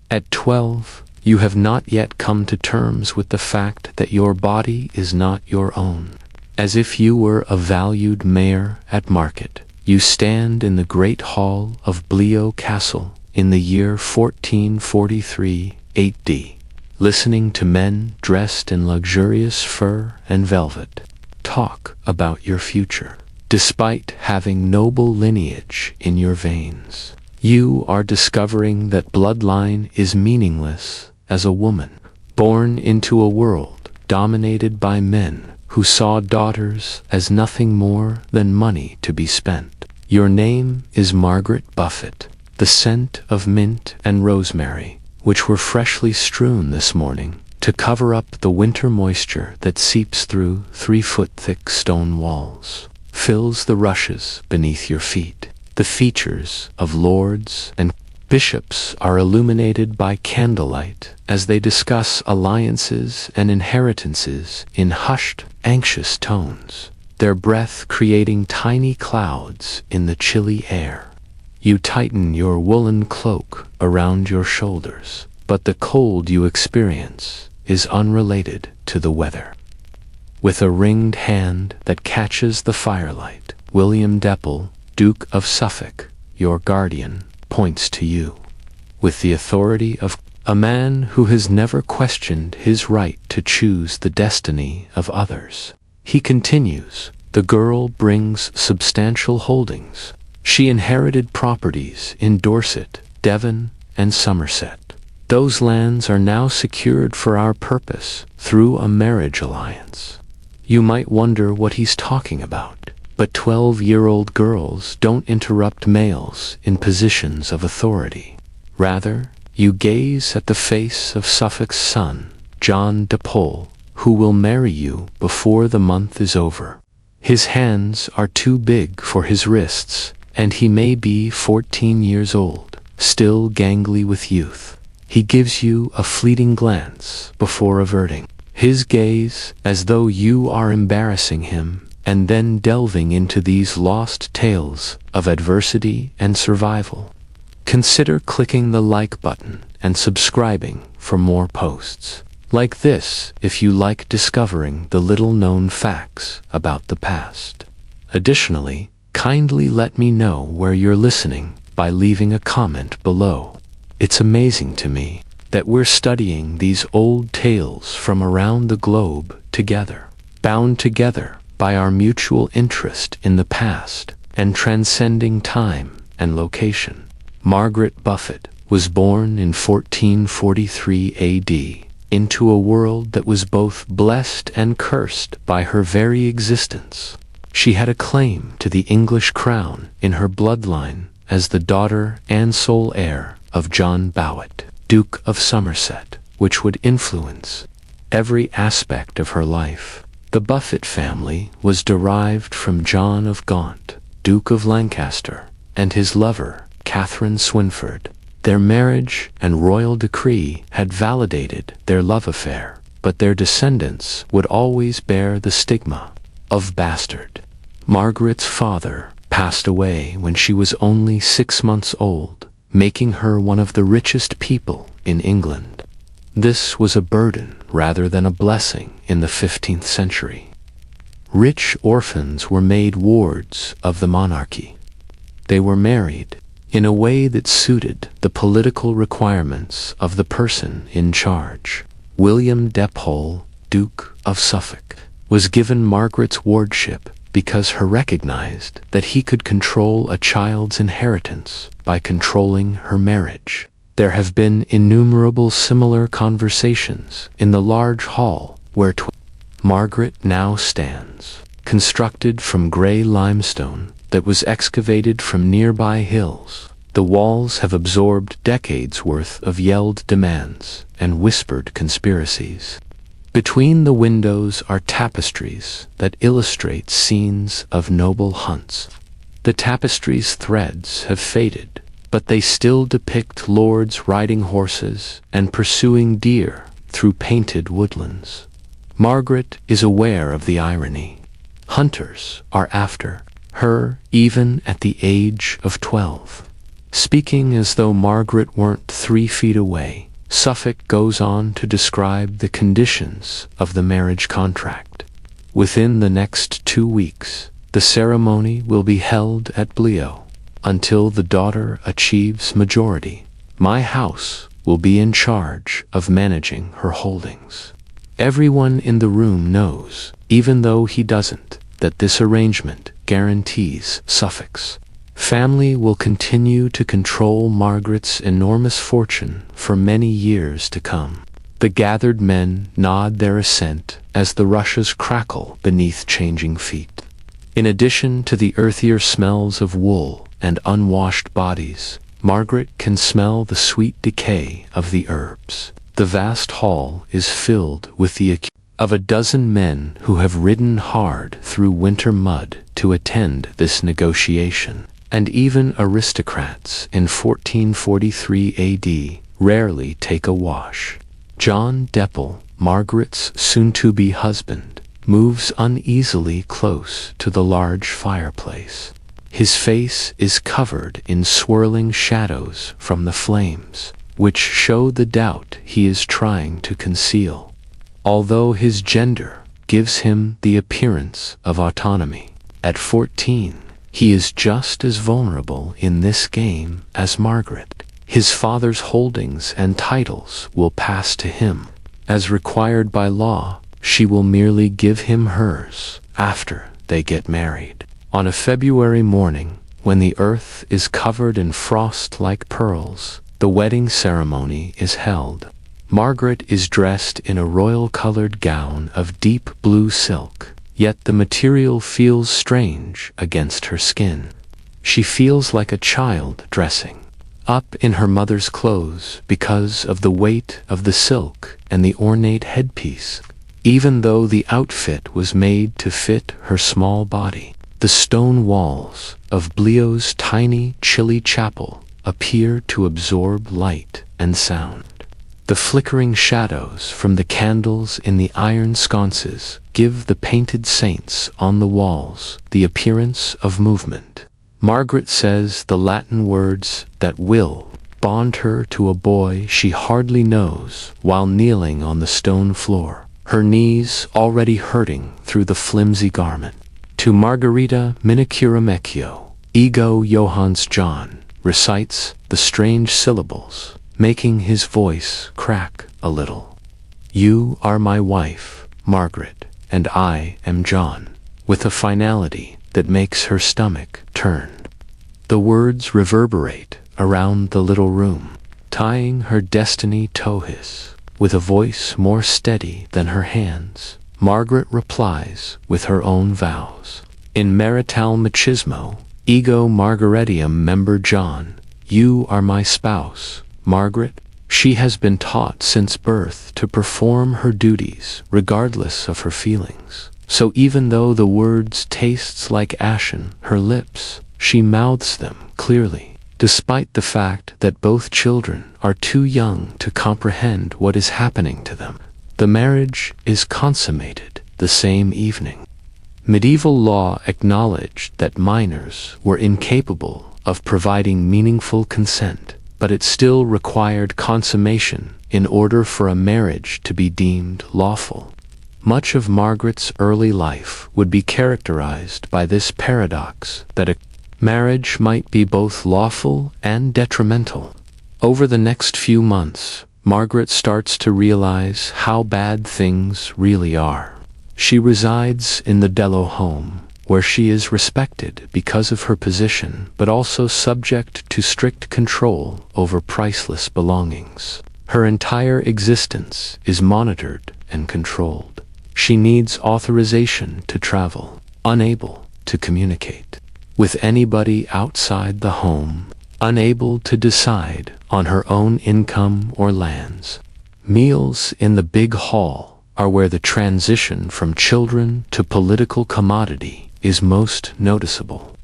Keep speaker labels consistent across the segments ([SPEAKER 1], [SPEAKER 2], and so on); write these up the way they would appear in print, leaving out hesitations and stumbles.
[SPEAKER 1] At 12, you have not yet come to terms with the fact that your body is not your own. As if you were a valued mare at market, you stand in the great hall of Bleo Castle in the year 1443 AD, listening to men dressed in luxurious fur and velvet talk about your future. Despite having noble lineage in your veins, you are discovering that bloodline is meaningless as a woman, born into a world dominated by men who saw daughters as nothing more than money to be spent. Your name is Margaret Buffett. The scent of mint and rosemary, which were freshly strewn this morning to cover up the winter moisture that seeps through 3-foot-thick stone walls, fills the rushes beneath your feet. The features of lords and bishops are illuminated by candlelight as they discuss alliances and inheritances in hushed, anxious tones, their breath creating tiny clouds in the chilly air. You tighten your woolen cloak around your shoulders, but the cold you experience is unrelated to the weather. With a ringed hand that catches the firelight, William Deppel, Duke of Suffolk, your guardian, points to you. With the authority of a man who has never questioned his right to choose the destiny of others, he continues, the girl brings substantial holdings. She inherited properties in Dorset, Devon, and Somerset. Those lands are now secured for our purpose through a marriage alliance. You might wonder what he's talking about, but 12-year-old girls don't interrupt males in positions of authority. Rather, you gaze at the face of Suffolk's son, John de Pole, who will marry you before the month is over. His hands are too big for his wrists, and he may be 14 years old, still gangly with youth. He gives you a fleeting glance before averting his gaze as though you are embarrassing him, and then delving into these lost tales of adversity and survival. Consider clicking the like button and subscribing for more posts like this if you like discovering the little-known facts about the past. Additionally, kindly let me know where you're listening by leaving a comment below. It's amazing to me that we're studying these old tales from around the globe together, bound together by our mutual interest in the past and transcending time and location. Margaret Buffett was born in 1443 AD into a world that was both blessed and cursed by her very existence. She had a claim to the English crown in her bloodline as the daughter and sole heir of John Bowett, Duke of Somerset, which would influence every aspect of her life. The Buffett family was derived from John of Gaunt, Duke of Lancaster, and his lover, Catherine Swynford. Their marriage and royal decree had validated their love affair, but their descendants would always bear the stigma of bastard. Margaret's father passed away when she was only 6 months old, making her one of the richest people in England. This was a burden rather than a blessing in the 15th century. Rich orphans were made wards of the monarchy. They were married in a way that suited the political requirements of the person in charge. William de Pole, Duke of Suffolk, was given Margaret's wardship because he recognized that he could control a child's inheritance by controlling her marriage. There have been innumerable similar conversations in the large hall where Margaret now stands, constructed from gray limestone that was excavated from nearby hills. The walls have absorbed decades' worth of yelled demands and whispered conspiracies. Between the windows are tapestries that illustrate scenes of noble hunts. The tapestry's threads have faded, but they still depict lords riding horses and pursuing deer through painted woodlands. Margaret is aware of the irony. Hunters are after her even at the age of 12. Speaking as though Margaret weren't 3 feet away, Suffolk goes on to describe the conditions of the marriage contract. Within the next 2 weeks, the ceremony will be held at Bleo. Until the daughter achieves majority, my house will be in charge of managing her holdings. Everyone in the room knows, even though he doesn't, that this arrangement guarantees Suffolk's family will continue to control Margaret's enormous fortune for many years to come. The gathered men nod their assent as the rushes crackle beneath changing feet. In addition to the earthier smells of wool and unwashed bodies, Margaret can smell the sweet decay of the herbs. The vast hall is filled with the accusation of a dozen men who have ridden hard through winter mud to attend this negotiation, and even aristocrats in 1443 AD rarely take a wash. John Deppel, Margaret's soon-to-be husband, moves uneasily close to the large fireplace. His face is covered in swirling shadows from the flames, which show the doubt he is trying to conceal. Although his gender gives him the appearance of autonomy, at 14, he is just as vulnerable in this game as Margaret. His father's holdings and titles will pass to him. As required by law, she will merely give him hers after they get married. On a February morning, when the earth is covered in frost like pearls, the wedding ceremony is held. Margaret is dressed in a royal-colored gown of deep blue silk, yet the material feels strange against her skin. She feels like a child dressing up in her mother's clothes because of the weight of the silk and the ornate headpiece, even though the outfit was made to fit her small body. The stone walls of Bleo's tiny, chilly chapel appear to absorb light and sound. The flickering shadows from the candles in the iron sconces give the painted saints on the walls the appearance of movement. Margaret says the Latin words that will bond her to a boy she hardly knows while kneeling on the stone floor, her knees already hurting through the flimsy garment. To Margarita Minicuramecchio, Ego Johannes John recites the strange syllables, making his voice crack a little. You are my wife, Margaret, and I am John, with a finality that makes her stomach turn. The words reverberate around the little room, tying her destiny to his. With a voice more steady than her hands, Margaret replies with her own vows. In marital machismo, ego Margaretium member John, you are my spouse, Margaret. She has been taught since birth to perform her duties regardless of her feelings. So even though the words tastes like ashen her lips, she mouths them clearly, despite the fact that both children are too young to comprehend what is happening to them. The marriage is consummated the same evening. Medieval law acknowledged that minors were incapable of providing meaningful consent, but it still required consummation in order for a marriage to be deemed lawful. Much of Margaret's early life would be characterized by this paradox that a marriage might be both lawful and detrimental. Over the next few months, Margaret starts to realize how bad things really are. She resides in the Dello home, where she is respected because of her position, but also subject to strict control over priceless belongings. Her entire existence is monitored and controlled. She needs authorization to travel, unable to communicate with anybody outside the home, unable to decide on her own income or lands. Meals in the big hall are where the transition from children to political commodity is most noticeable.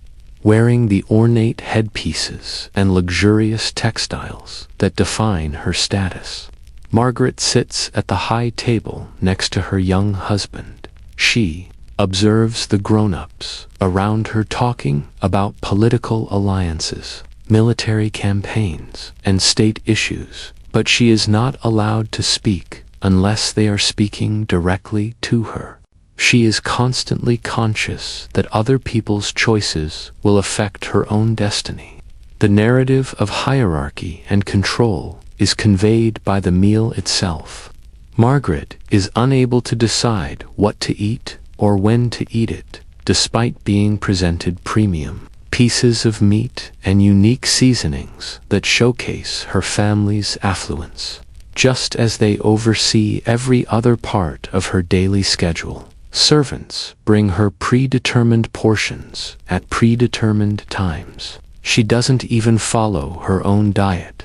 [SPEAKER 1] Wearing the ornate headpieces and luxurious textiles that define her status, Margaret sits at the high table next to her young husband. She observes the grown-ups around her talking about political alliances. military campaigns, and state issues, but she is not allowed to speak unless they are speaking directly to her. She is constantly conscious that other people's choices will affect her own destiny. The narrative of hierarchy and control is conveyed by the meal itself. Margaret is unable to decide what to eat or when to eat it, despite being presented premium pieces of meat and unique seasonings that showcase her family's affluence. Just as they oversee every other part of her daily schedule, servants bring her predetermined portions at predetermined times. She doesn't even follow her own diet.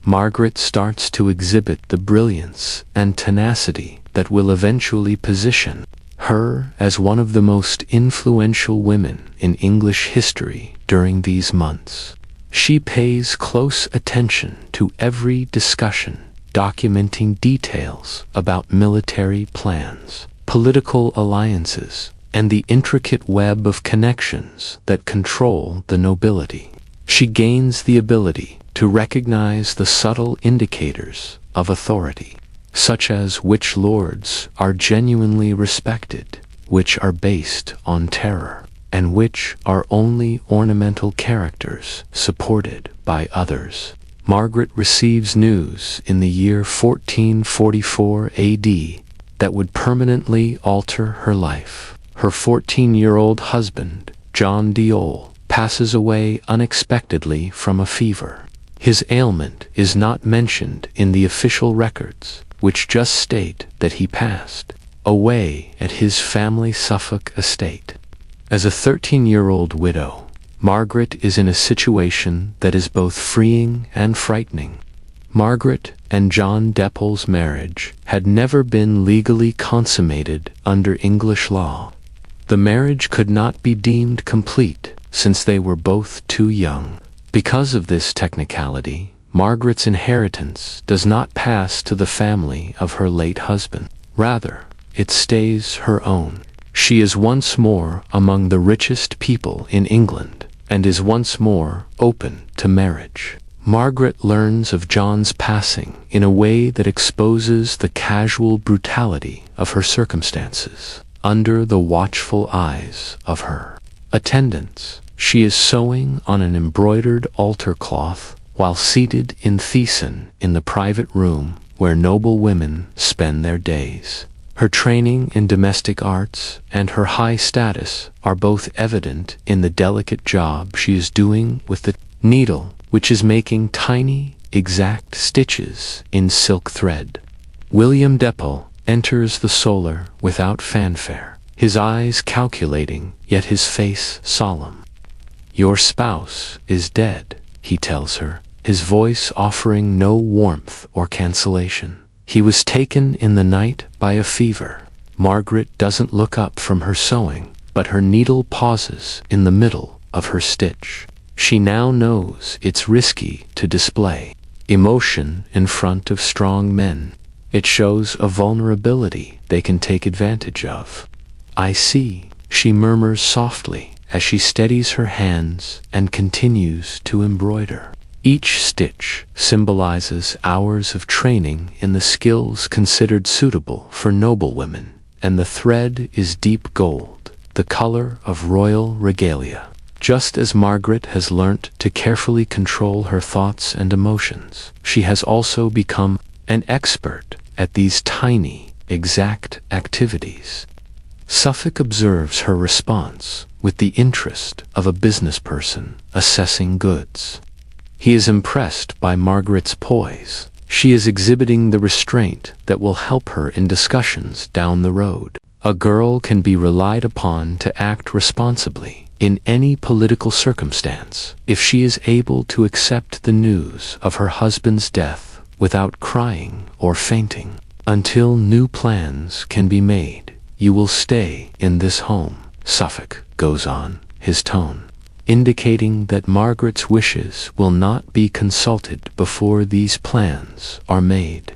[SPEAKER 1] Margaret starts to exhibit the brilliance and tenacity that will eventually position her as one of the most influential women in English history during these months. She pays close attention to every discussion, documenting details about military plans, political alliances, and the intricate web of connections that control the nobility. She gains the ability to recognize the subtle indicators of authority, such as which lords are genuinely respected, which are based on terror, and which are only ornamental characters supported by others. Margaret receives news in the year 1444 AD that would permanently alter her life. Her 14-year-old husband, John Diol, passes away unexpectedly from a fever. His ailment is not mentioned in the official records, which just state that he passed away at his family Suffolk estate. As a 13-year-old widow, Margaret is in a situation that is both freeing and frightening. Margaret and John Deppel's marriage had never been legally consummated under English law. The marriage could not be deemed complete since they were both too young. Because of this technicality, Margaret's inheritance does not pass to the family of her late husband. Rather, it stays her own. She is once more among the richest people in England, and is once more open to marriage. Margaret learns of John's passing in a way that exposes the casual brutality of her circumstances. Under the watchful eyes of her attendants, she is sewing on an embroidered altar cloth while seated in Thiessen in the private room where noble women spend their days. Her training in domestic arts and her high status are both evident in the delicate job she is doing with the needle, which is making tiny, exact stitches in silk thread. William Deppel enters the solar without fanfare, his eyes calculating, yet his face solemn. "Your spouse is dead," he tells her, his voice offering no warmth or cancellation. "He was taken in the night by a fever." Margaret doesn't look up from her sewing, but her needle pauses in the middle of her stitch. She now knows it's risky to display emotion in front of strong men. It shows a vulnerability they can take advantage of. "I see," she murmurs softly as she steadies her hands and continues to embroider. Each stitch symbolizes hours of training in the skills considered suitable for noblewomen, and the thread is deep gold, the color of royal regalia. Just as Margaret has learnt to carefully control her thoughts and emotions, she has also become an expert at these tiny, exact activities. Suffolk observes her response with the interest of a business person assessing goods. He is impressed by Margaret's poise. She is exhibiting the restraint that will help her in discussions down the road. A girl can be relied upon to act responsibly in any political circumstance if she is able to accept the news of her husband's death without crying or fainting. "Until new plans can be made, you will stay in this home," Suffolk goes on, his tone indicating that Margaret's wishes will not be consulted before these plans are made.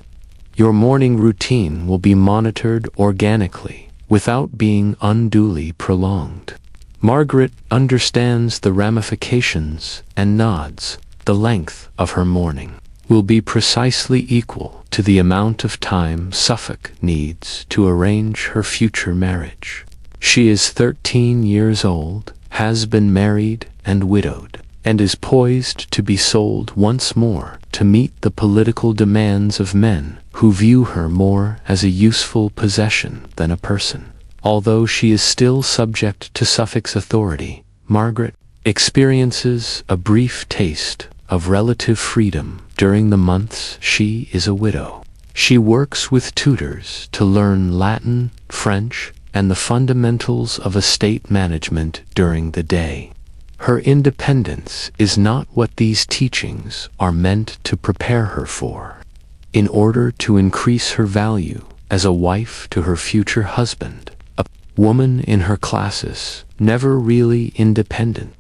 [SPEAKER 1] "Your morning routine will be monitored organically, without being unduly prolonged." Margaret understands the ramifications and nods, the length of her mourning will be precisely equal to the amount of time Suffolk needs to arrange her future marriage. She is 13 years old, has been married and widowed, and is poised to be sold once more to meet the political demands of men who view her more as a useful possession than a person. Although she is still subject to Suffolk's authority, Margaret experiences a brief taste of relative freedom during the months she is a widow. She works with tutors to learn Latin, French, and the fundamentals of estate management during the day. Her independence is not what these teachings are meant to prepare her for. In order to increase her value as a wife to her future husband, a woman in her classes, never really independent,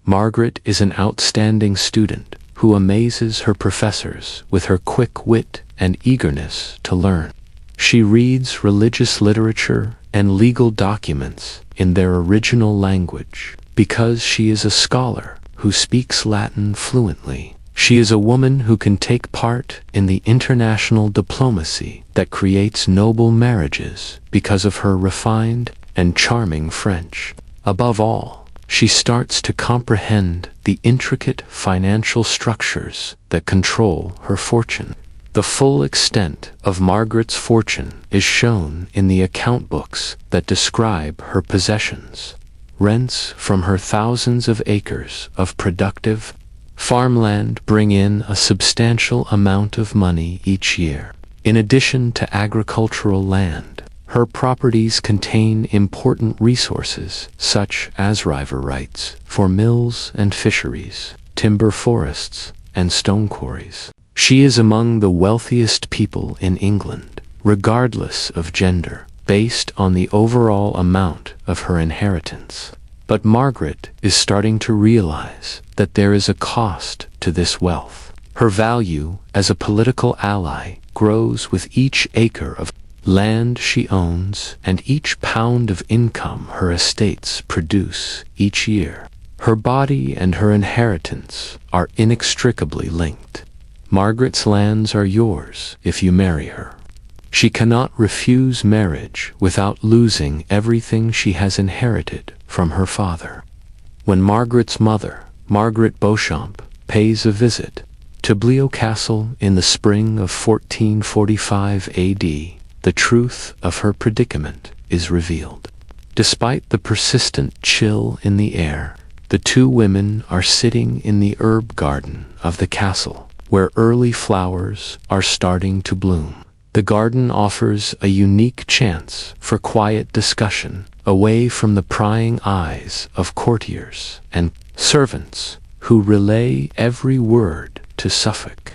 [SPEAKER 1] Margaret is an outstanding student who amazes her professors with her quick wit and eagerness to learn. She reads religious literature and legal documents in their original language because she is a scholar who speaks Latin fluently. She is a woman who can take part in the international diplomacy that creates noble marriages because of her refined and charming French. Above all, she starts to comprehend the intricate financial structures that control her fortune. The full extent of Margaret's fortune is shown in the account books that describe her possessions. Rents from her thousands of acres of productive farmland bring in a substantial amount of money each year. In addition to agricultural land, her properties contain important resources such as river rights for mills and fisheries, timber forests, and stone quarries. She is among the wealthiest people in England, regardless of gender, based on the overall amount of her inheritance. But Margaret is starting to realize that there is a cost to this wealth. Her value as a political ally grows with each acre of land she owns and each pound of income her estates produce each year. Her body and her inheritance are inextricably linked. Margaret's lands are yours if you marry her. She cannot refuse marriage without losing everything she has inherited from her father. When Margaret's mother, Margaret Beauchamp, pays a visit to Bleau Castle in the spring of 1445 AD, the truth of her predicament is revealed. Despite the persistent chill in the air, the two women are sitting in the herb garden of the castle, where early flowers are starting to bloom. The garden offers a unique chance for quiet discussion, away from the prying eyes of courtiers and servants who relay every word to Suffolk.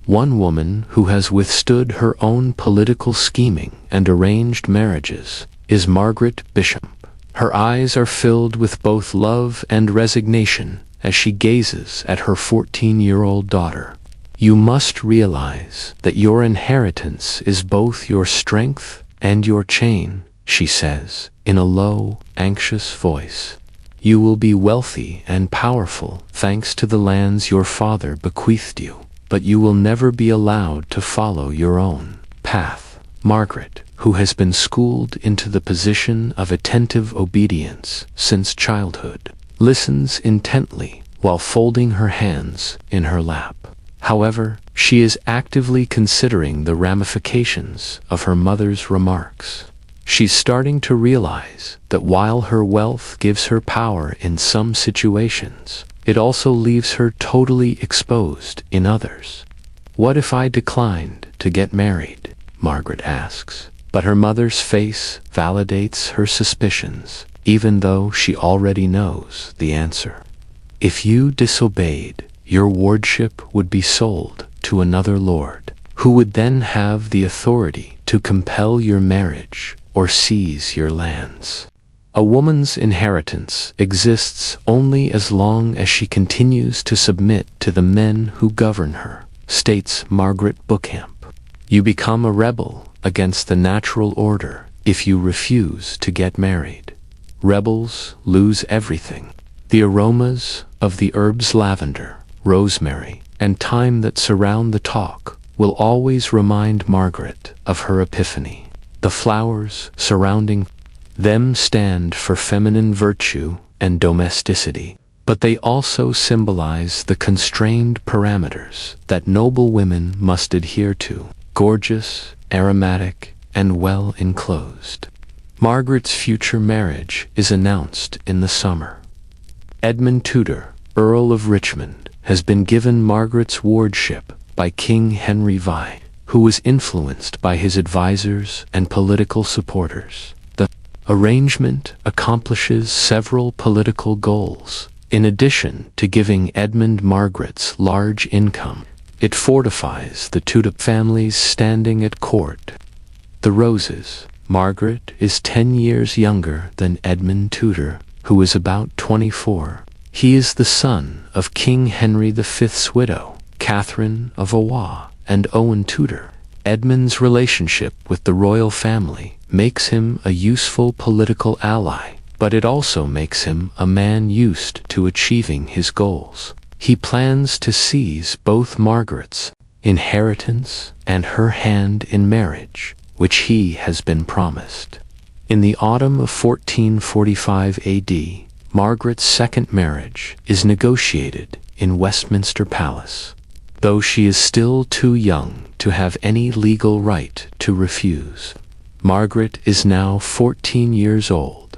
[SPEAKER 1] One woman who has withstood her own political scheming and arranged marriages is Margaret Beauchamp. Her eyes are filled with both love and resignation as she gazes at her 14-year-old daughter. You must realize that your inheritance is both your strength and your chain, she says, in a low, anxious voice. You will be wealthy and powerful thanks to the lands your father bequeathed you, but you will never be allowed to follow your own path. Margaret, who has been schooled into the position of attentive obedience since childhood, listens intently while folding her hands in her lap. However, she is actively considering the ramifications of her mother's remarks. She's starting to realize that while her wealth gives her power in some situations, it also leaves her totally exposed in others. What if I declined to get married? Margaret asks. But her mother's face validates her suspicions, even though she already knows the answer. If you disobeyed, your wardship would be sold to another lord, who would then have the authority to compel your marriage or seize your lands. A woman's inheritance exists only as long as she continues to submit to the men who govern her, states Margaret Beauchamp. You become a rebel against the natural order if you refuse to get married. Rebels lose everything. The aromas of the herbs lavender, rosemary, and thyme that surround the talk will always remind Margaret of her epiphany. The flowers surrounding them stand for feminine virtue and domesticity, but they also symbolize the constrained parameters that noble women must adhere to: gorgeous, aromatic, and well enclosed. Margaret's future marriage is announced in the summer. Edmund Tudor, Earl of Richmond, has been given Margaret's wardship by King Henry VI, who was influenced by his advisors and political supporters. The arrangement accomplishes several political goals. In addition to giving Edmund Margaret's large income, it fortifies the Tudor family's standing at court. The Roses. Margaret is 10 years younger than Edmund Tudor, who is about 24. He is the son of King Henry V's widow, Catherine of Valois, and Owen Tudor. Edmund's relationship with the royal family makes him a useful political ally, but it also makes him a man used to achieving his goals. He plans to seize both Margaret's inheritance and her hand in marriage, which he has been promised. In the autumn of 1445 AD, Margaret's second marriage is negotiated in Westminster Palace. Though she is still too young to have any legal right to refuse, Margaret is now 14 years old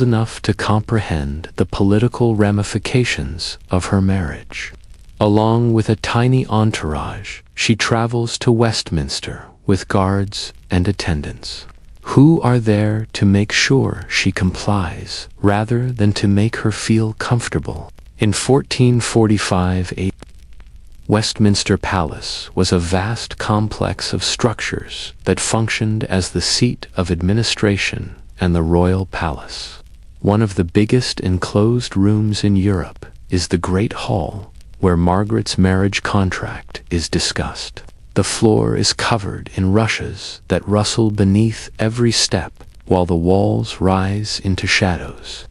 [SPEAKER 1] enough to comprehend the political ramifications of her marriage. Along with a tiny entourage, she travels to Westminster with guards and attendants, who are there to make sure she complies rather than to make her feel comfortable. In 1445 AD, Westminster Palace was a vast complex of structures that functioned as the seat of administration and the royal palace. One of the biggest enclosed rooms in Europe is the Great Hall, where Margaret's marriage contract is discussed. The floor is covered in rushes that rustle beneath every step, while the walls rise into shadows.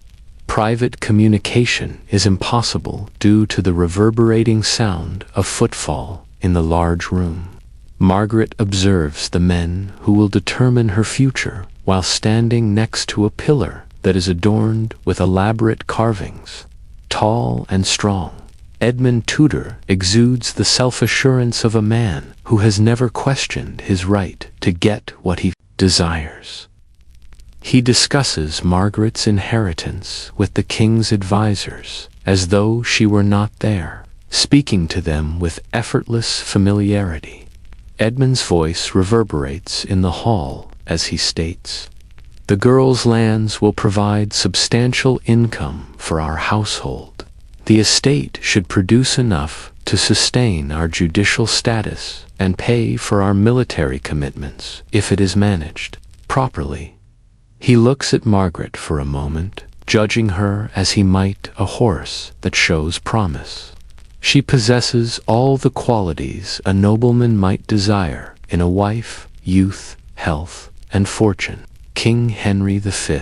[SPEAKER 1] Private communication is impossible due to the reverberating sound of footfall in the large room. Margaret observes the men who will determine her future while standing next to a pillar that is adorned with elaborate carvings. Tall and strong, Edmund Tudor exudes the self-assurance of a man who has never questioned his right to get what he desires. He discusses Margaret's inheritance with the king's advisors as though she were not there, speaking to them with effortless familiarity. Edmund's voice reverberates in the hall as he states, "The girl's lands will provide substantial income for our household. The estate should produce enough to sustain our judicial status and pay for our military commitments if it is managed properly." He looks at Margaret for a moment, judging her as he might a horse that shows promise. She possesses all the qualities a nobleman might desire in a wife: youth, health, and fortune. King Henry V,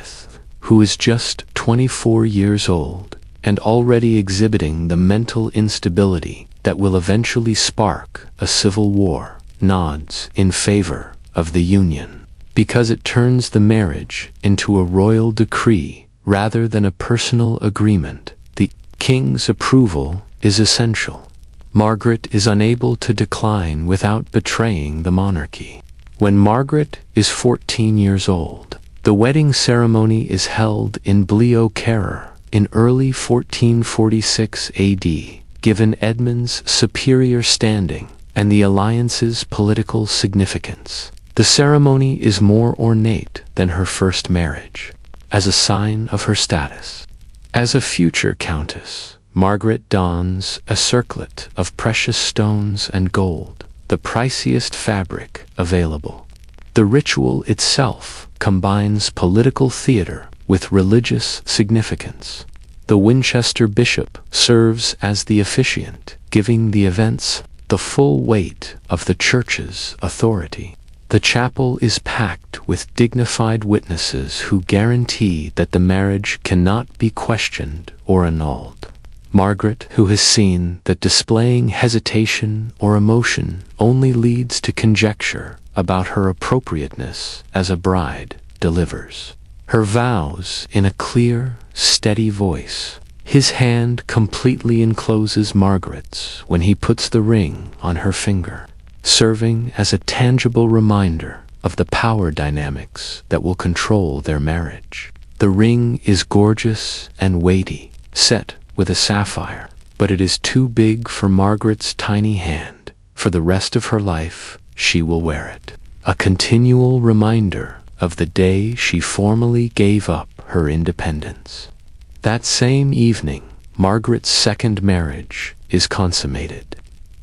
[SPEAKER 1] who is just 24 years old and already exhibiting the mental instability that will eventually spark a civil war, nods in favor of the union, because it turns the marriage into a royal decree rather than a personal agreement. The king's approval is essential. Margaret is unable to decline without betraying the monarchy. When Margaret is 14 years old, the wedding ceremony is held in Bleau-Carreur in early 1446 AD, given Edmund's superior standing and the alliance's political significance. The ceremony is more ornate than her first marriage, as a sign of her status. As a future countess, Margaret dons a circlet of precious stones and gold, the priciest fabric available. The ritual itself combines political theater with religious significance. The Winchester bishop serves as the officiant, giving the events the full weight of the church's authority. The chapel is packed with dignified witnesses who guarantee that the marriage cannot be questioned or annulled. Margaret, who has seen that displaying hesitation or emotion only leads to conjecture about her appropriateness as a bride, delivers her vows in a clear, steady voice. His hand completely encloses Margaret's when he puts the ring on her finger, serving as a tangible reminder of the power dynamics that will control their marriage. The ring is gorgeous and weighty, set with a sapphire, but it is too big for Margaret's tiny hand. For the rest of her life, she will wear it, a continual reminder of the day she formally gave up her independence. That same evening, Margaret's second marriage is consummated.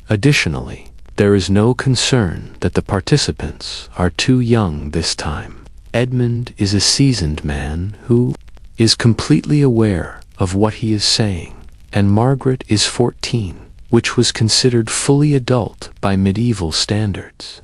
[SPEAKER 1] Additionally, there is no concern that the participants are too young this time. Edmund is a seasoned man who is completely aware of what he is saying, and Margaret is 14, which was considered fully adult by medieval standards.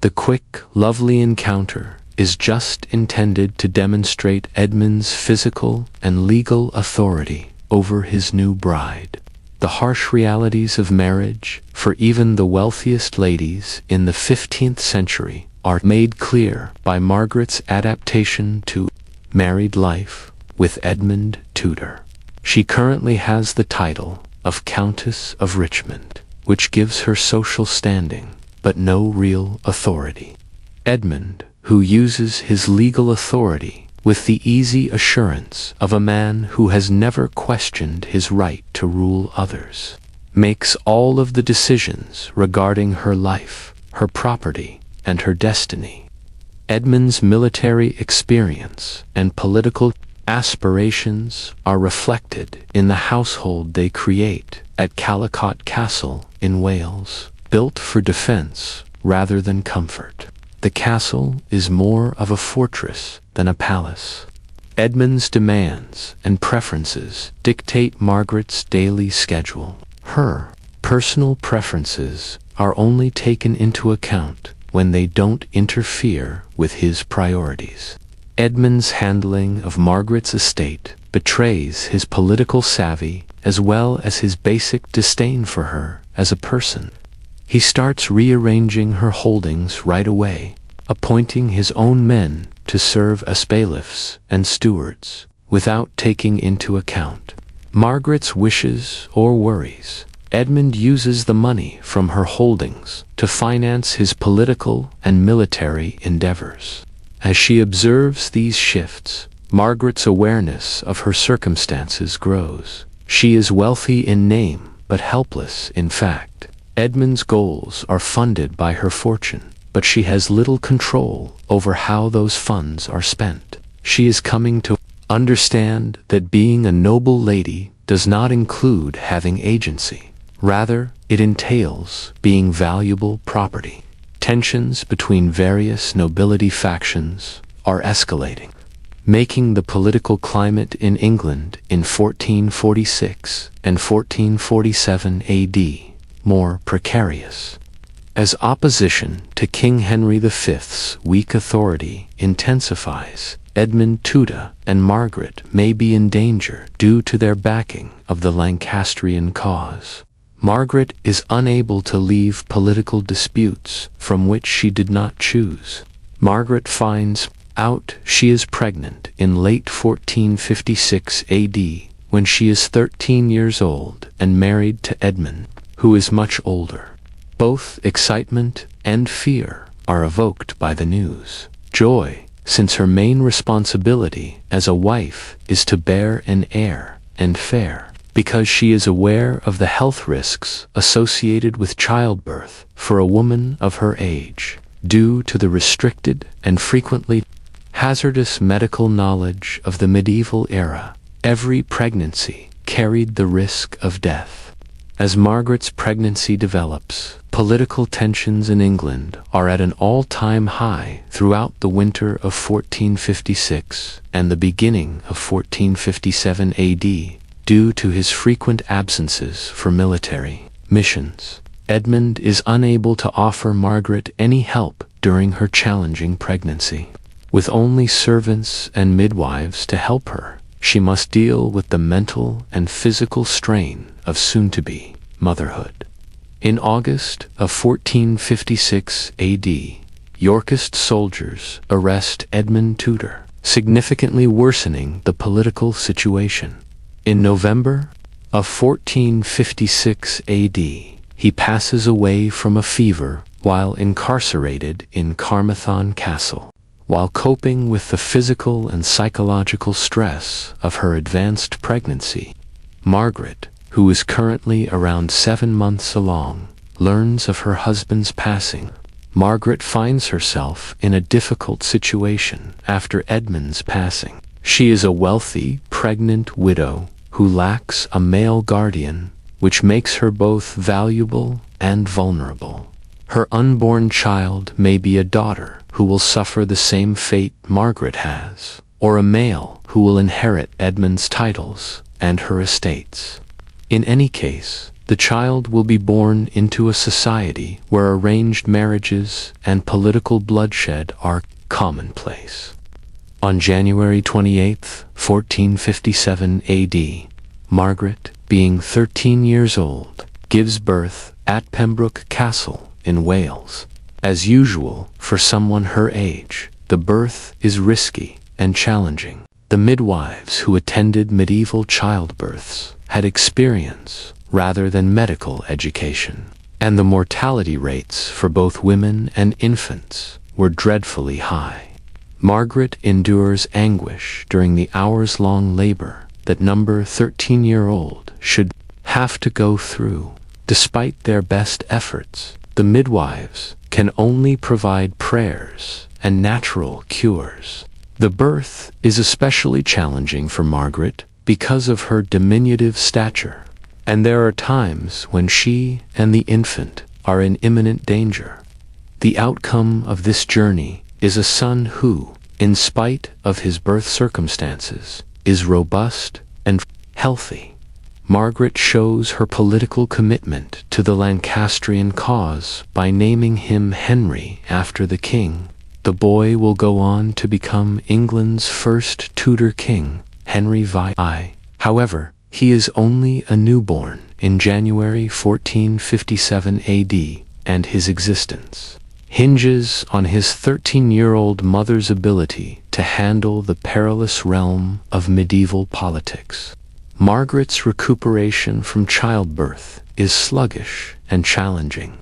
[SPEAKER 1] The quick, lovely encounter is just intended to demonstrate Edmund's physical and legal authority over his new bride. The harsh realities of marriage, for even the wealthiest ladies in the 15th century, are made clear by Margaret's adaptation to married life with Edmund Tudor. She currently has the title of Countess of Richmond, which gives her social standing, but no real authority. Edmund, who uses his legal authority with the easy assurance of a man who has never questioned his right to rule others, makes all of the decisions regarding her life, her property, and her destiny. Edmund's military experience and political aspirations are reflected in the household they create at Callicott Castle in Wales, built for defense rather than comfort. The castle is more of a fortress than a palace. Edmund's demands and preferences dictate Margaret's daily schedule. Her personal preferences are only taken into account when they don't interfere with his priorities. Edmund's handling of Margaret's estate betrays his political savvy as well as his basic disdain for her as a person. He starts rearranging her holdings right away, appointing his own men to serve as bailiffs and stewards, without taking into account Margaret's wishes or worries. Edmund uses the money from her holdings to finance his political and military endeavors. As she observes these shifts, Margaret's awareness of her circumstances grows. She is wealthy in name, but helpless in fact. Edmund's goals are funded by her fortune, but she has little control over how those funds are spent. She is coming to understand that being a noble lady does not include having agency. Rather, it entails being valuable property. Tensions between various nobility factions are escalating, making the political climate in England in 1446 and 1447 AD more precarious. As opposition to King Henry V's weak authority intensifies, Edmund Tudor and Margaret may be in danger due to their backing of the Lancastrian cause. Margaret is unable to leave political disputes from which she did not choose. Margaret finds out she is pregnant in late 1456 AD when she is 13 years old and married to Edmund, who is much older. Both excitement and fear are evoked by the news. Joy, since her main responsibility as a wife is to bear an heir, and fear, because she is aware of the health risks associated with childbirth for a woman of her age, due to the restricted and frequently hazardous medical knowledge of the medieval era. Every pregnancy carried the risk of death. As Margaret's pregnancy develops, political tensions in England are at an all-time high throughout the winter of 1456 and the beginning of 1457 AD, due to his frequent absences for military missions. Edmund is unable to offer Margaret any help during her challenging pregnancy. With only servants and midwives to help her, she must deal with the mental and physical strain of soon-to-be motherhood. In August of 1456 AD, Yorkist soldiers arrest Edmund Tudor, significantly worsening the political situation. In November of 1456 AD, he passes away from a fever while incarcerated in Carmarthen Castle. While coping with the physical and psychological stress of her advanced pregnancy, Margaret, who is currently around 7 months along, learns of her husband's passing. Margaret finds herself in a difficult situation after Edmund's passing. She is a wealthy, pregnant widow who lacks a male guardian, which makes her both valuable and vulnerable. Her unborn child may be a daughter who will suffer the same fate Margaret has, or a male who will inherit Edmund's titles and her estates. In any case, the child will be born into a society where arranged marriages and political bloodshed are commonplace. On January 28, 1457 AD, Margaret, being 13 years old, gives birth at Pembroke Castle in Wales. As usual for someone her age, the birth is risky and challenging. The midwives who attended medieval childbirths had experience rather than medical education, and the mortality rates for both women and infants were dreadfully high. Margaret endures anguish during the hours-long labor that number 13-year-old should have to go through. Despite their best efforts, the midwives can only provide prayers and natural cures. The birth is especially challenging for Margaret because of her diminutive stature, and there are times when she and the infant are in imminent danger. The outcome of this journey is a son who, in spite of his birth circumstances, is robust and healthy. Margaret shows her political commitment to the Lancastrian cause by naming him Henry after the king. The boy will go on to become England's first Tudor king, Henry VI. However, he is only a newborn in January 1457 AD, and his existence hinges on his 13-year-old mother's ability to handle the perilous realm of medieval politics. Margaret's recuperation from childbirth is sluggish and challenging.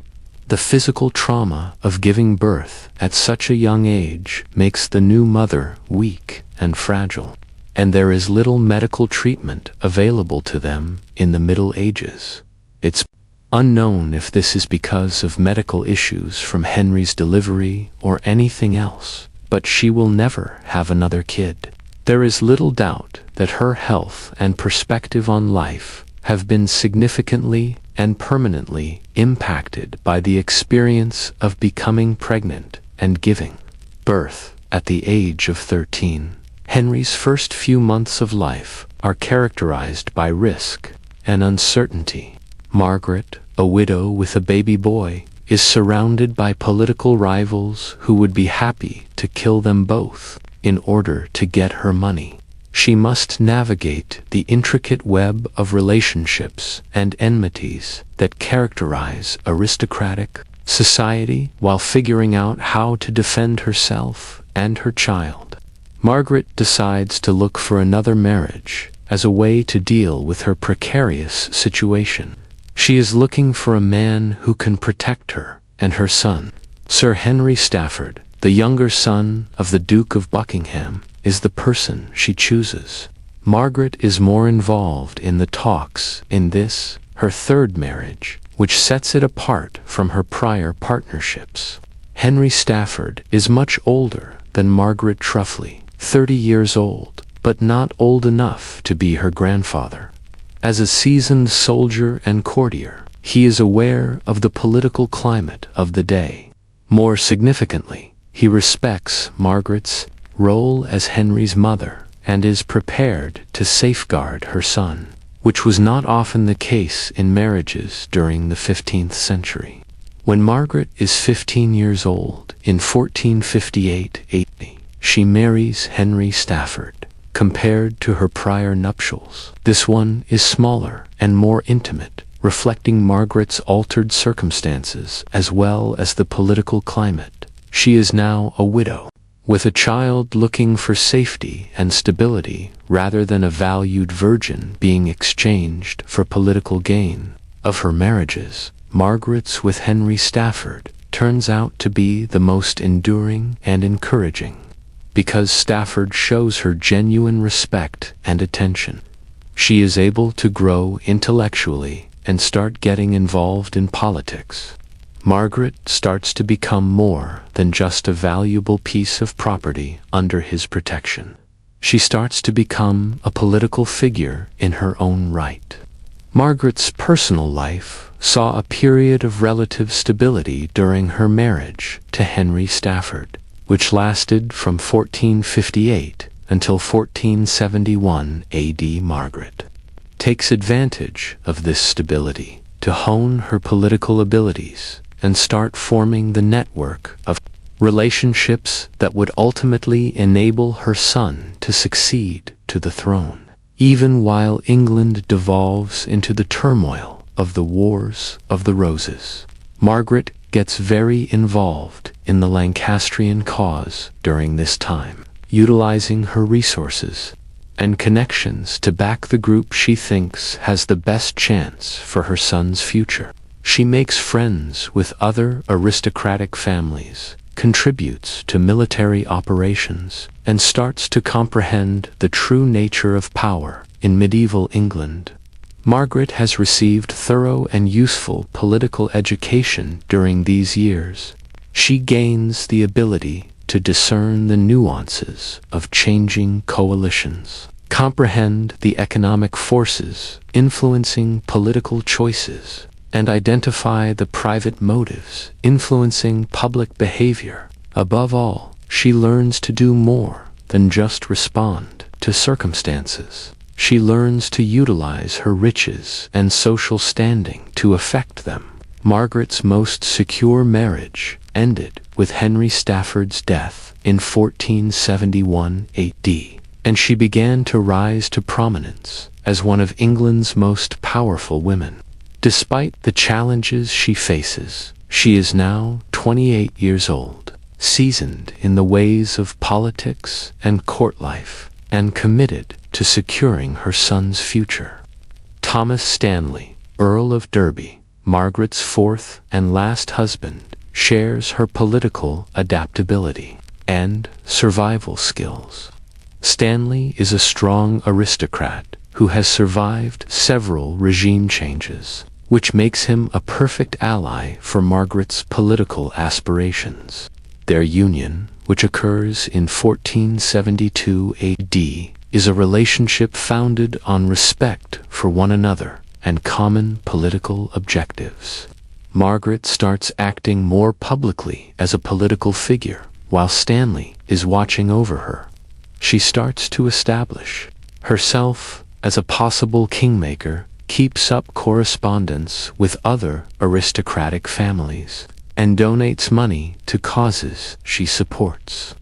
[SPEAKER 1] The physical trauma of giving birth at such a young age makes the new mother weak and fragile, and there is little medical treatment available to them in the Middle Ages. It's unknown if this is because of medical issues from Henry's delivery or anything else, but she will never have another kid. There is little doubt that her health and perspective on life have been significantly and permanently impacted by the experience of becoming pregnant and giving birth at the age of 13. Henry's first few months of life are characterized by risk and uncertainty. Margaret, a widow with a baby boy, is surrounded by political rivals who would be happy to kill them both in order to get her money. She must navigate the intricate web of relationships and enmities that characterize aristocratic society while figuring out how to defend herself and her child. Margaret decides to look for another marriage as a way to deal with her precarious situation. She is looking for a man who can protect her and her son. Sir Henry Stafford, the younger son of the Duke of Buckingham, is the person she chooses. Margaret is more involved in the talks in this, her third marriage, which sets it apart from her prior partnerships. Henry Stafford is much older than Margaret Truffley, 30 years old, but not old enough to be her grandfather. As a seasoned soldier and courtier, he is aware of the political climate of the day. More significantly, he respects Margaret's role as Henry's mother and is prepared to safeguard her son, which was not often the case in marriages during the 15th century. When Margaret is 15 years old in 1458 AD, she marries Henry Stafford. compared to her prior nuptials. This one is smaller and more intimate, reflecting Margaret's altered circumstances as well as the political climate. She is now a widow, with a child looking for safety and stability rather than a valued virgin being exchanged for political gain. Of her marriages, Margaret's with Henry Stafford turns out to be the most enduring and encouraging, because Stafford shows her genuine respect and attention. She is able to grow intellectually and start getting involved in politics. Margaret starts to become more than just a valuable piece of property under his protection. She starts to become a political figure in her own right. Margaret's personal life saw a period of relative stability during her marriage to Henry Stafford, which lasted from 1458 until 1471 AD. Margaret takes advantage of this stability to hone her political abilities and start forming the network of relationships that would ultimately enable her son to succeed to the throne. Even while England devolves into the turmoil of the Wars of the Roses, Margaret gets very involved in the Lancastrian cause during this time, utilizing her resources and connections to back the group she thinks has the best chance for her son's future. She makes friends with other aristocratic families, contributes to military operations, and starts to comprehend the true nature of power in medieval England. Margaret has received thorough and useful political education during these years. She gains the ability to discern the nuances of changing coalitions, comprehend the economic forces influencing political choices, and identify the private motives influencing public behavior. Above all, she learns to do more than just respond to circumstances. She learns to utilize her riches and social standing to affect them. Margaret's most secure marriage ended with Henry Stafford's death in 1471 AD, and she began to rise to prominence as one of England's most powerful women. Despite the challenges she faces, she is now 28 years old, seasoned in the ways of politics and court life, and committed to securing her son's future. Thomas Stanley, Earl of Derby, Margaret's fourth and last husband, shares her political adaptability and survival skills. Stanley is a strong aristocrat who has survived several regime changes, which makes him a perfect ally for Margaret's political aspirations. Their union, which occurs in 1472 AD, is a relationship founded on respect for one another and common political objectives. Margaret starts acting more publicly as a political figure, while Stanley is watching over her. She starts to establish herself as a possible kingmaker, keeps up correspondence with other aristocratic families, and donates money to causes she supports.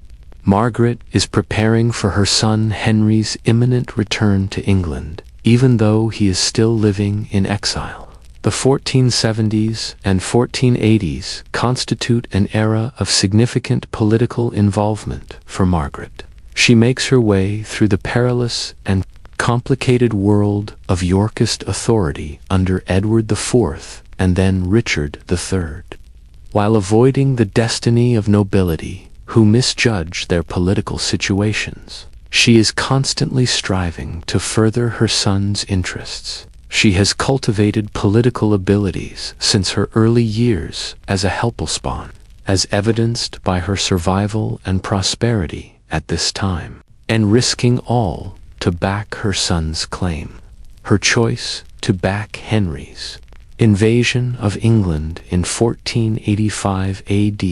[SPEAKER 1] Margaret is preparing for her son Henry's imminent return to England, even though he is still living in exile. The 1470s and 1480s constitute an era of significant political involvement for Margaret. She makes her way through the perilous and complicated world of Yorkist authority under Edward IV and then Richard III, while avoiding the destiny of nobility who misjudge their political situations. She is constantly striving to further her son's interests. She has cultivated political abilities since her early years as a helplespawn, as evidenced by her survival and prosperity at this time, and risking all to back her son's claim. Her choice to back Henry's invasion of England in 1485 AD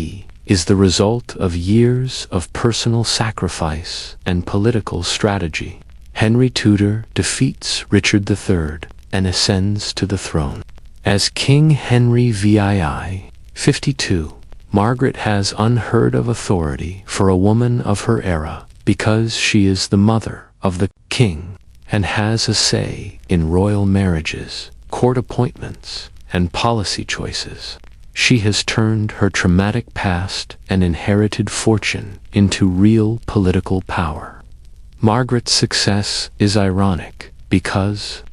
[SPEAKER 1] is the result of years of personal sacrifice and political strategy. Henry Tudor defeats Richard III and ascends to the throne. As King Henry VII, 52, Margaret has unheard of authority for a woman of her era because she is the mother of the king and has a say in royal marriages, court appointments, and policy choices. She has turned her traumatic past and inherited fortune into real political power. Margaret's success is ironic because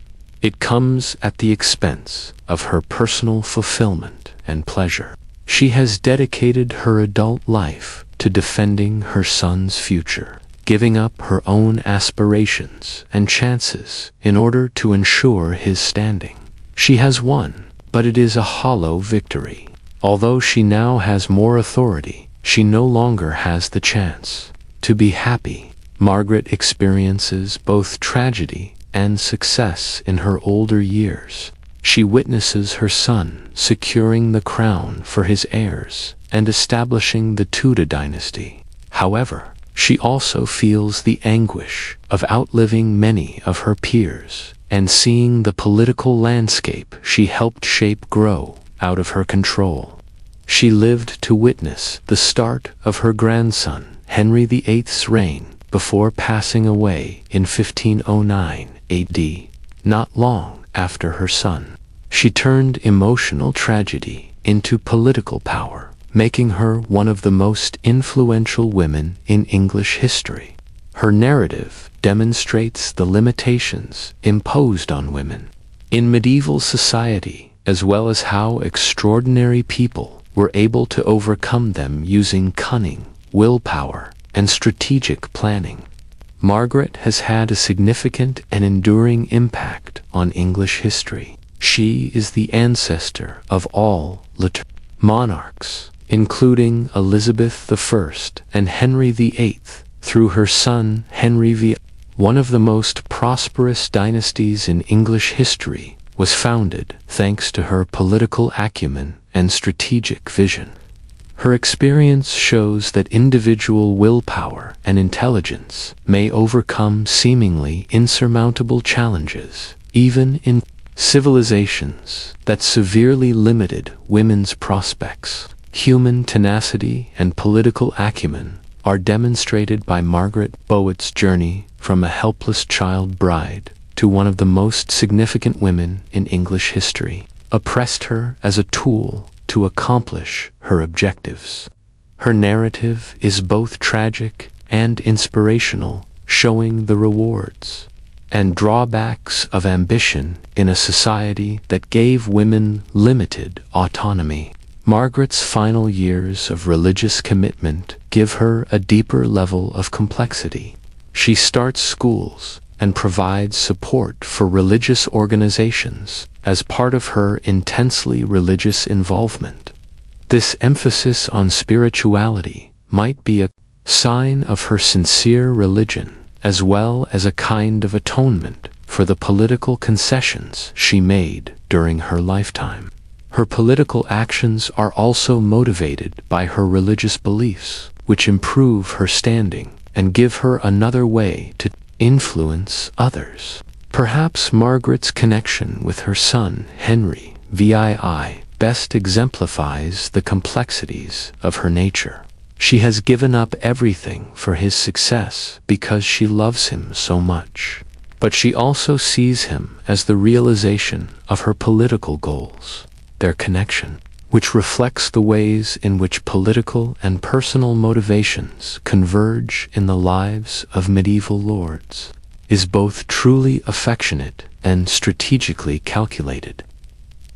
[SPEAKER 1] it comes at the expense of her personal fulfillment and pleasure. She has dedicated her adult life to defending her son's future, giving up her own aspirations and chances in order to ensure his standing. She has won, but it is a hollow victory. Although she now has more authority, she no longer has the chance to be happy. Margaret experiences both tragedy and success in her older years. She witnesses her son securing the crown for his heirs and establishing the Tudor dynasty. However, she also feels the anguish of outliving many of her peers and seeing the political landscape she helped shape grow out of her control. She lived to witness the start of her grandson Henry VIII's reign before passing away in 1509 AD, not long after her son. She turned emotional tragedy into political power, making her one of the most influential women in English history. Her narrative demonstrates the limitations imposed on women in medieval society, as well as how extraordinary people were able to overcome them using cunning, willpower, and strategic planning. Margaret has had a significant and enduring impact on English history. She is the ancestor of all monarchs, including Elizabeth I and Henry VIII, through her son Henry VIII. One of the most prosperous dynasties in English history was founded thanks to her political acumen and strategic vision. Her experience shows that individual willpower and intelligence may overcome seemingly insurmountable challenges, even in civilizations that severely limited women's prospects. Human tenacity and political acumen are demonstrated by Margaret Bowett's journey from a helpless child bride to one of the most significant women in English history, oppressed her as a tool to accomplish her objectives. Her narrative is both tragic and inspirational, showing the rewards and drawbacks of ambition in a society that gave women limited autonomy. Margaret's final years of religious commitment give her a deeper level of complexity. She starts schools and provides support for religious organizations as part of her intensely religious involvement. This emphasis on spirituality might be a sign of her sincere religion, as well as a kind of atonement for the political concessions she made during her lifetime. Her political actions are also motivated by her religious beliefs, which improve her standing and give her another way to influence others. Perhaps Margaret's connection with her son Henry VII best exemplifies the complexities of her nature. She has given up everything for his success because she loves him so much, but she also sees him as the realization of her political goals. Their connection, which reflects the ways in which political and personal motivations converge in the lives of medieval lords, is both truly affectionate and strategically calculated.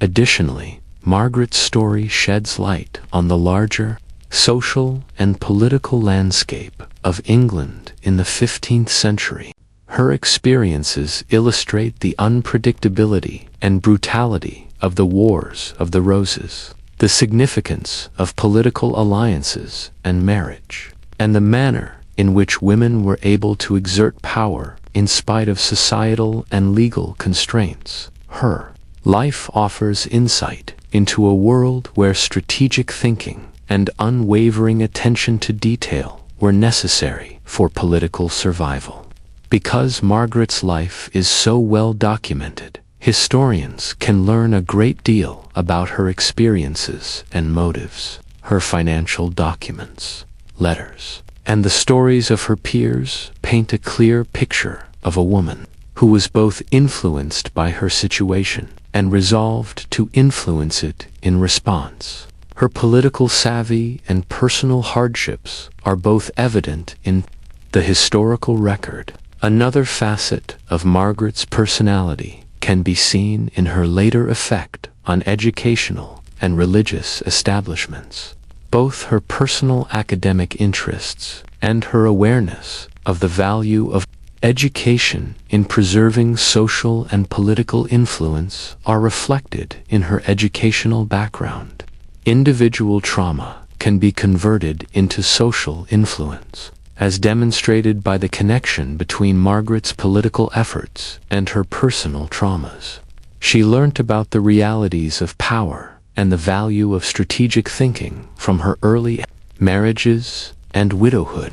[SPEAKER 1] Additionally, Margaret's story sheds light on the larger social and political landscape of England in the 15th century. Her experiences illustrate the unpredictability and brutality of the Wars of the Roses, the significance of political alliances and marriage, and the manner in which women were able to exert power in spite of societal and legal constraints. Her life offers insight into a world where strategic thinking and unwavering attention to detail were necessary for political survival. Because Margaret's life is so well documented, historians can learn a great deal about her experiences and motives. Her financial documents, letters, and the stories of her peers paint paint a clear picture of a woman who was both influenced by her situation and resolved to influence it in response. Her political savvy and personal hardships are both evident in the historical record. Another facet of Margaret's personality can be seen in her later effect on educational and religious establishments. Both her personal academic interests and her awareness of the value of education in preserving social and political influence are reflected in her educational background. Individual trauma can be converted into social influence, as demonstrated by the connection between Margaret's political efforts and her personal traumas. She learnt about the realities of power and the value of strategic thinking from her early marriages and widowhood.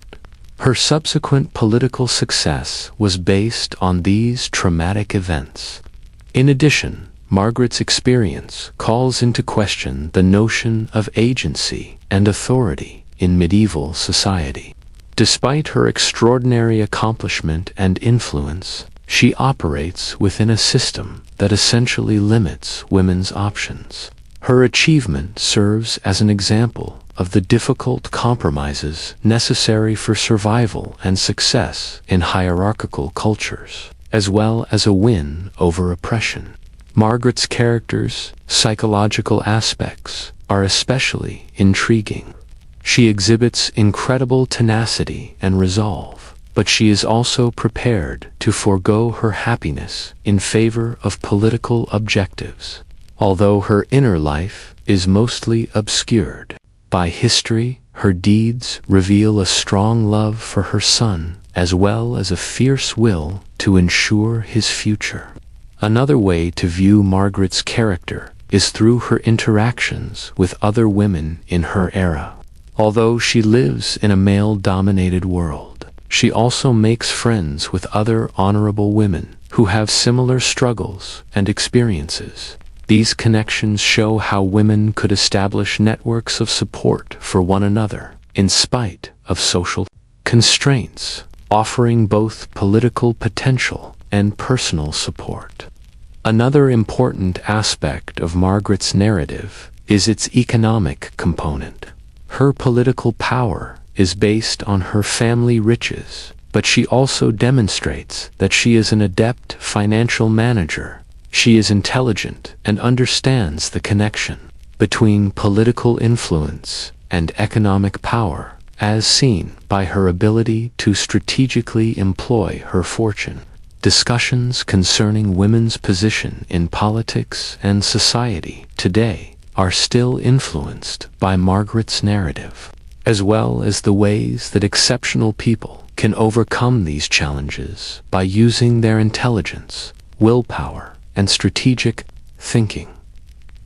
[SPEAKER 1] Her subsequent political success was based on these traumatic events. In addition, Margaret's experience calls into question the notion of agency and authority in medieval society. Despite her extraordinary accomplishment and influence, she operates within a system that essentially limits women's options. Her achievement serves as an example of the difficult compromises necessary for survival and success in hierarchical cultures, as well as a win over oppression. Margaret's character's psychological aspects are especially intriguing. She exhibits incredible tenacity and resolve, but she is also prepared to forego her happiness in favor of political objectives. Although her inner life is mostly obscured by history, her deeds reveal a strong love for her son, as well as a fierce will to ensure his future. Another way to view Margaret's character is through her interactions with other women in her era. Although she lives in a male-dominated world, she also makes friends with other honorable women who have similar struggles and experiences. These connections show how women could establish networks of support for one another, in spite of social constraints, offering both political potential and personal support. Another important aspect of Margaret's narrative is its economic component. Her political power is based on her family riches, but she also demonstrates that she is an adept financial manager. She is intelligent and understands the connection between political influence and economic power, as seen by her ability to strategically employ her fortune. Discussions concerning women's position in politics and society today are still influenced by Margaret's narrative, as well as the ways that exceptional people can overcome these challenges by using their intelligence, willpower, and strategic thinking.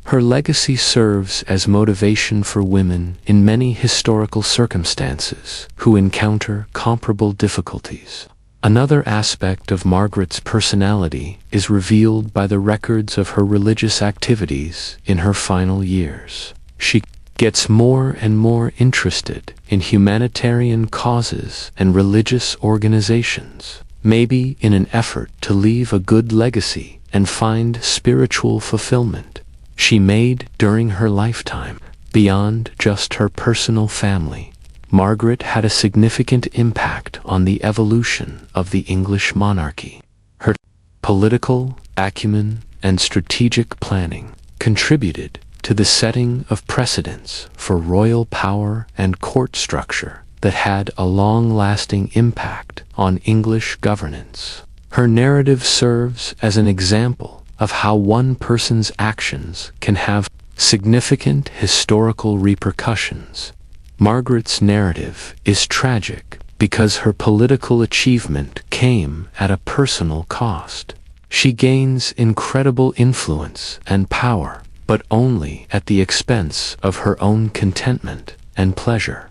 [SPEAKER 1] Her legacy serves as motivation for women in many historical circumstances who encounter comparable difficulties. Another aspect of Margaret's personality is revealed by the records of her religious activities in her final years. She gets more and more interested in humanitarian causes and religious organizations, maybe in an effort to leave a good legacy and find spiritual fulfillment. She made during her lifetime, beyond just her personal family. Margaret had a significant impact on the evolution of the English monarchy. Her political acumen and strategic planning contributed to the setting of precedents for royal power and court structure that had a long-lasting impact on English governance. Her narrative serves as an example of how one person's actions can have significant historical repercussions. Margaret's narrative is tragic because her political achievement came at a personal cost. She gains incredible influence and power, but only at the expense of her own contentment and pleasure.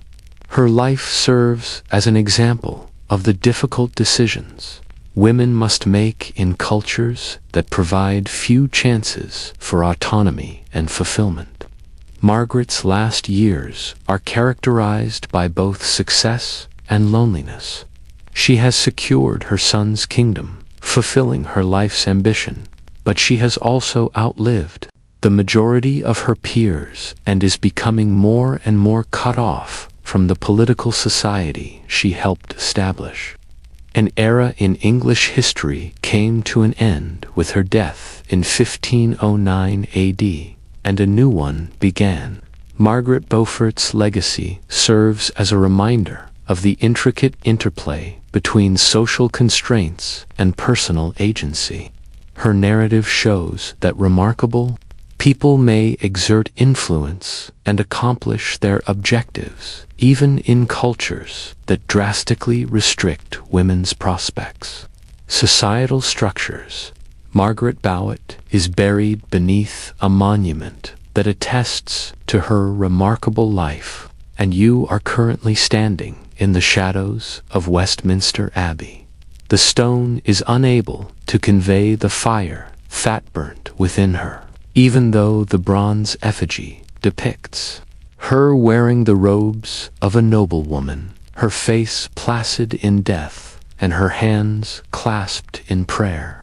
[SPEAKER 1] Her life serves as an example of the difficult decisions women must make in cultures that provide few chances for autonomy and fulfillment. Margaret's last years are characterized by both success and loneliness. She has secured her son's kingdom, fulfilling her life's ambition, but she has also outlived the majority of her peers and is becoming more and more cut off from the political society she helped establish. An era in English history came to an end with her death in 1509 AD, and a new one began. Margaret Beaufort's legacy serves as a reminder of the intricate interplay between social constraints and personal agency. Her narrative shows that remarkable people may exert influence and accomplish their objectives, even in cultures that drastically restrict women's prospects. Societal structures. Margaret Beaufort is buried beneath a monument that attests to her remarkable life, and you are currently standing in the shadows of Westminster Abbey. The stone is unable to convey the fire that burnt within her, even though the bronze effigy depicts her wearing the robes of a noblewoman, her face placid in death, and her hands clasped in prayer.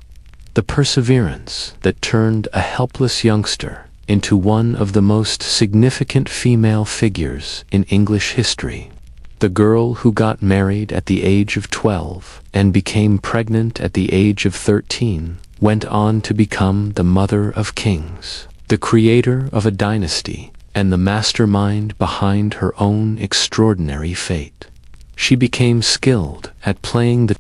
[SPEAKER 1] The perseverance that turned a helpless youngster into one of the most significant female figures in English history. The girl who got married at the age of 12 and became pregnant at the age of 13 went on to become the mother of kings, the creator of a dynasty, and the mastermind behind her own extraordinary fate. She became skilled at playing the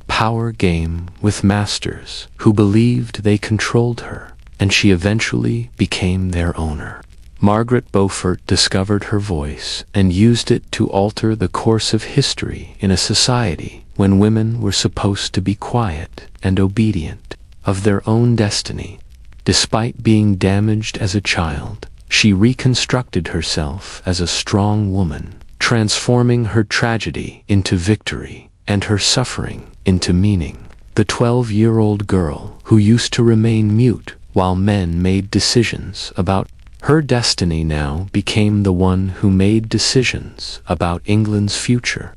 [SPEAKER 1] power game with masters who believed they controlled her, and she eventually became their owner. Margaret Beaufort discovered her voice and used it to alter the course of history in a society when women were supposed to be quiet and obedient of their own destiny. Despite being damaged as a child, she reconstructed herself as a strong woman, transforming her tragedy into victory and her suffering into meaning. The 12-year-old girl who used to remain mute while men made decisions about her destiny now became the one who made decisions about England's future.